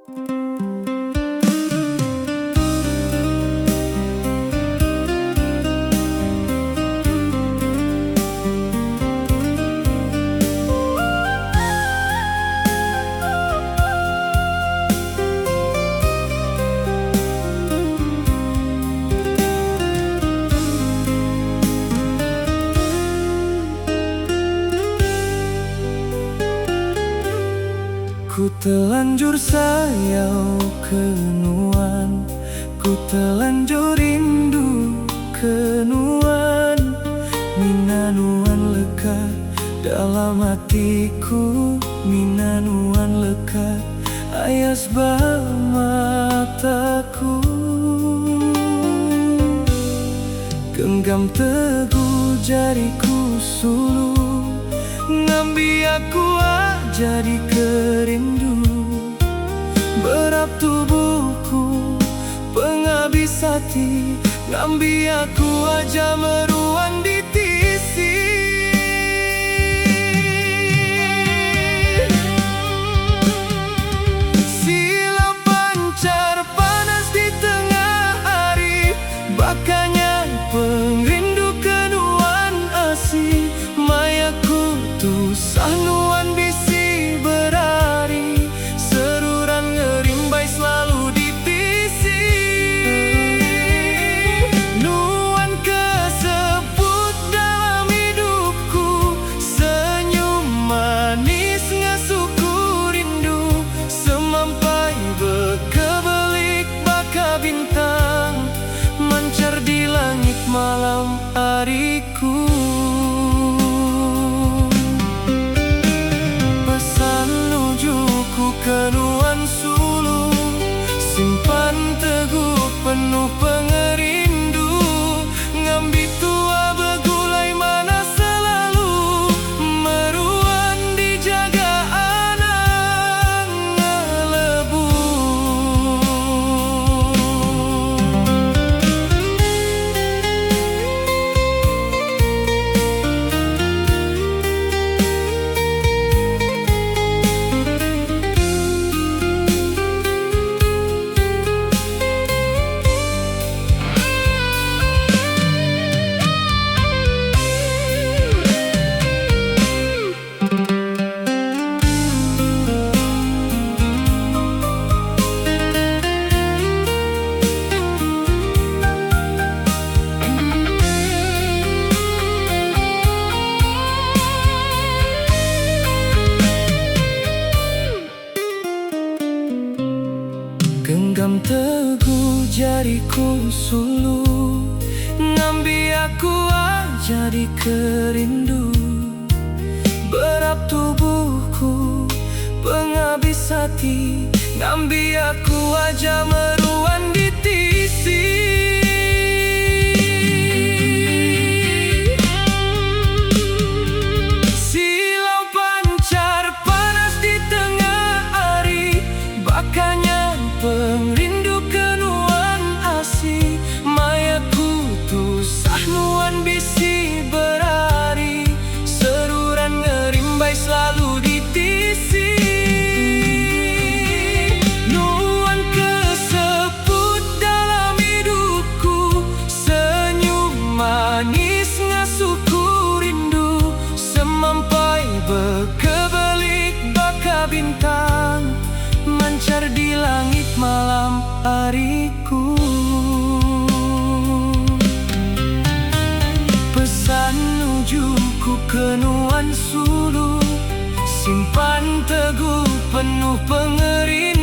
Ku telanjur sayau kenuan, ku telanjur rindu kenuan. Minanuan lekat dalam hatiku, minanuan lekat ayas bal mataku. Genggam teguh jariku sulu, ngambi aku jadi kerindu. Berat tubuhku, penghabis hati, ngambi aku aja meruan di tisi. Silau pancar panas di tengah hari, bakanya pengrindu kenuan asih. Mayaku tu sanuan bisi berari, seruran ngerimbai selalu di tisi. Nuan kesebut dalam hidupku, senyum manis ngasuku rindu. Semampai berkebelik baka bintang, mancar di langit malam hariku. Kenuan sulu, simpan teguh penuh pengerindu. Ngambi tua begulai mana selalu, meruan dijaga anak ngelebu. Genggam teguh jariku sulu, ngambi aku jadi kerindu. Berat tubuhku, penghabis hati, ngambi aku aja meruan di tisi. Silau pancar panas di tengah hari, bakanya pengrindu kenuan asih. Mayaku tu sahnuan bisi berari, seruran ngerimbai selalu di tisi. Nuan kesebut dalam hidupku, senyum manis ngasuku rindu. Semampai berkebelik baka bintang, mancar di langit malam hariku. Pesan nujuku kenuan sulu, simpan teguh penuh pengerindu.